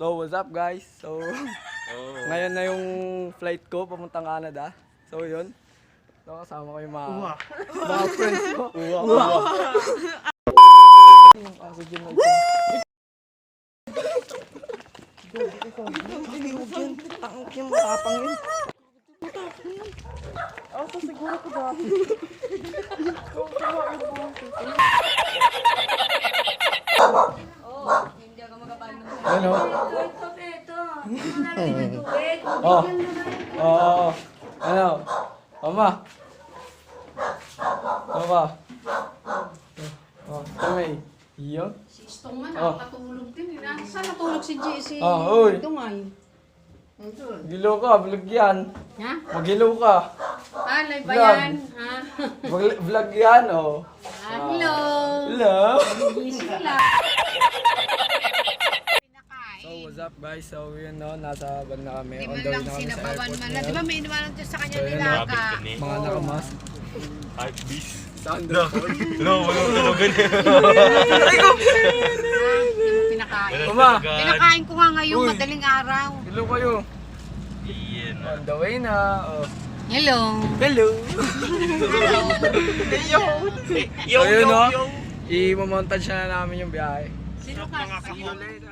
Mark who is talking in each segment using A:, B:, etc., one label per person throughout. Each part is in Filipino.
A: So, what's up guys? So, ngayon na yung flight ko papuntang Canada. So, yun. So, kasama ko yung mga friends ko. Yung oxygen na ito. Huwag yan. Tangok yung matapang yun. Ako siguro ko dati.
B: Hindi ako makapano.
A: Ano?
B: Ito. Tubig.
A: Oo. Ano? Mama. Mama. Kamay. Iyon?
B: Si Stong nga nakatulog din. Saan natulog si JC?
A: Uy.
B: Dungay.
A: Gilo ka, vlog yan.
B: Ha?
A: Magilo ka.
B: Live ba
A: Vlog.
B: yan? Ha?
A: Vlog yan, oh.
B: Hello.
A: Hello.
B: Gising lang.
A: So, what's up guys? So, yun no, nasa bag na kami.
B: Di
A: On
B: man
A: the way
B: lang
A: na kami sa
B: sinabawan
A: airport
B: man lang. Di
A: ngayon.
B: ba may iniwanan dyan sa kanya
A: So, yun,
B: nilaka?
A: Mga nakamask.
C: Hype beast.
A: Sound
C: No, walang tulugan.
B: Pinakain.
A: Mama.
B: Pinakain ko nga ngayong
A: Uy.
B: madaling araw.
A: Hello kayo.
C: Iyan.
A: On the way na. Oh.
B: Hello.
A: Hello.
C: Yo,
A: So, yun no, i-montage na namin yung biyahe.
B: Sino ka?
A: Talaga pag madilim.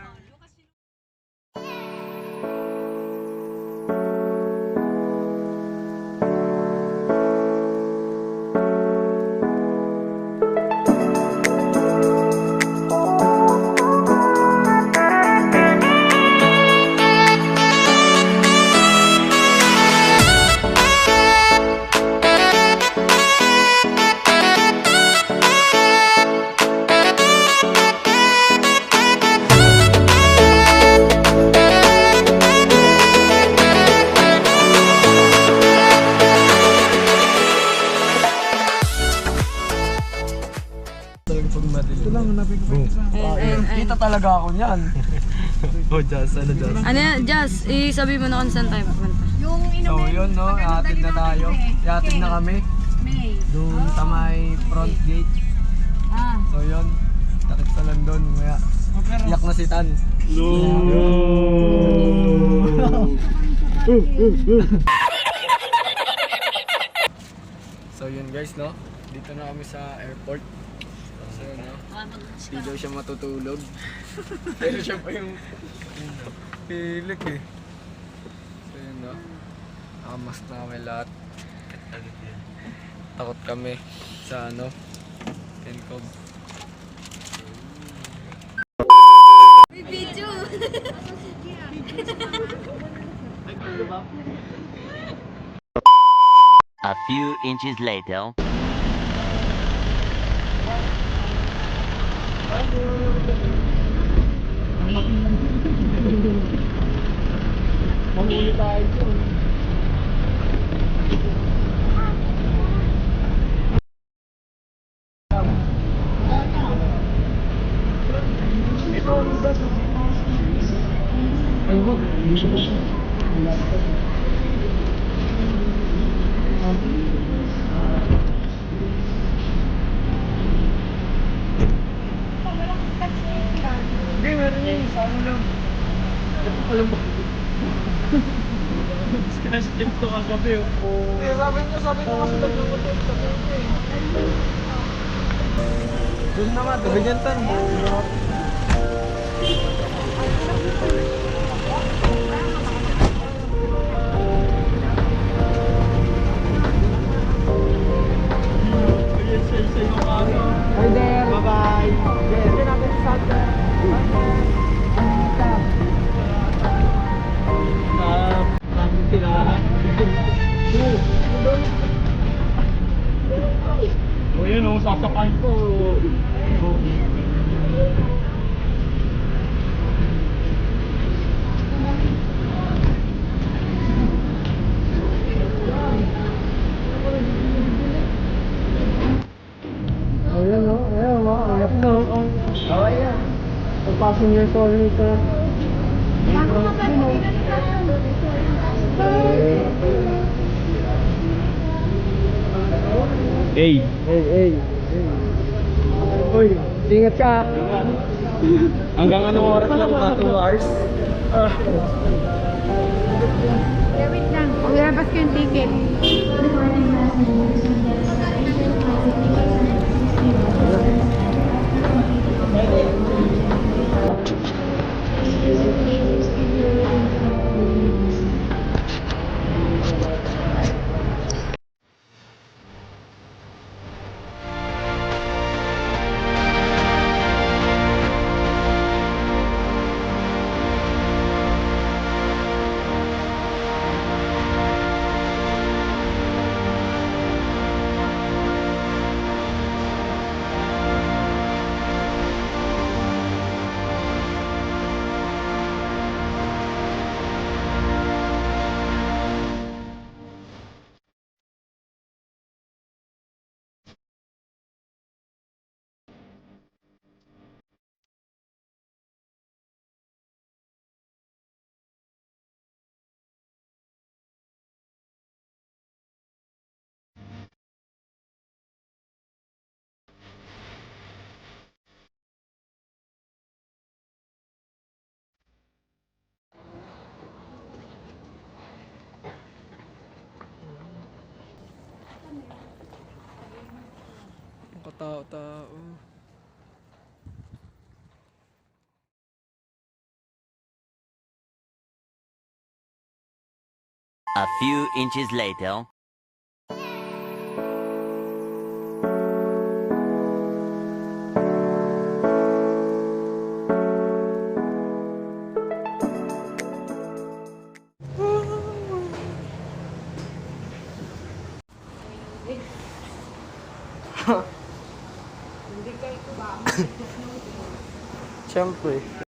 A: Ito lang, hanapin ko kita talaga ako niyan.
C: Oh, Jazz. Ano, Jazz?
D: Ano yan, Jazz, isabi mo na kung saan tayo pupunta.
B: Yung
A: So, yun no, ihatid na tayo. Ihatid na kami.
B: May.
A: Doon sa may front gate. So, yun. Takit sa London. Kaya, iyak na si Tan. So, yun guys, no. Dito na kami sa airport. So, yun, no. Hindi daw siya matutulog. Pero siya pa yung pilik eh. So, yun, no. Nakamask na kami lahat. Takot kami sa ano, Kencog.
D: May video!
E: A few inches later.
A: Mahuli tayo dyan. Ay, wag. Gusto ko siya. Hindi, meron niya yung sama lang. Alam mo. Sinasip to kagabi oh. Eh, sabi niya kasi naglumotor sa kanya eh. Doon naman, tabigyan tan. Hi there! Bye-bye! Sige natin sa Santa. Namin tinahan. O yun o, sasakay ko. Ayan o, ayan o, ayak na o. Ayan. Pag-passenger call nito.
C: Hey.
A: Hey, hey, hey. Uy, ingat ka. Hanggang anong oras lang ba? 2 hours?
B: Wait lang. Ilabas ko yung ticket.
A: Ang katao-tao.
E: A few inches later.
A: Siyempre.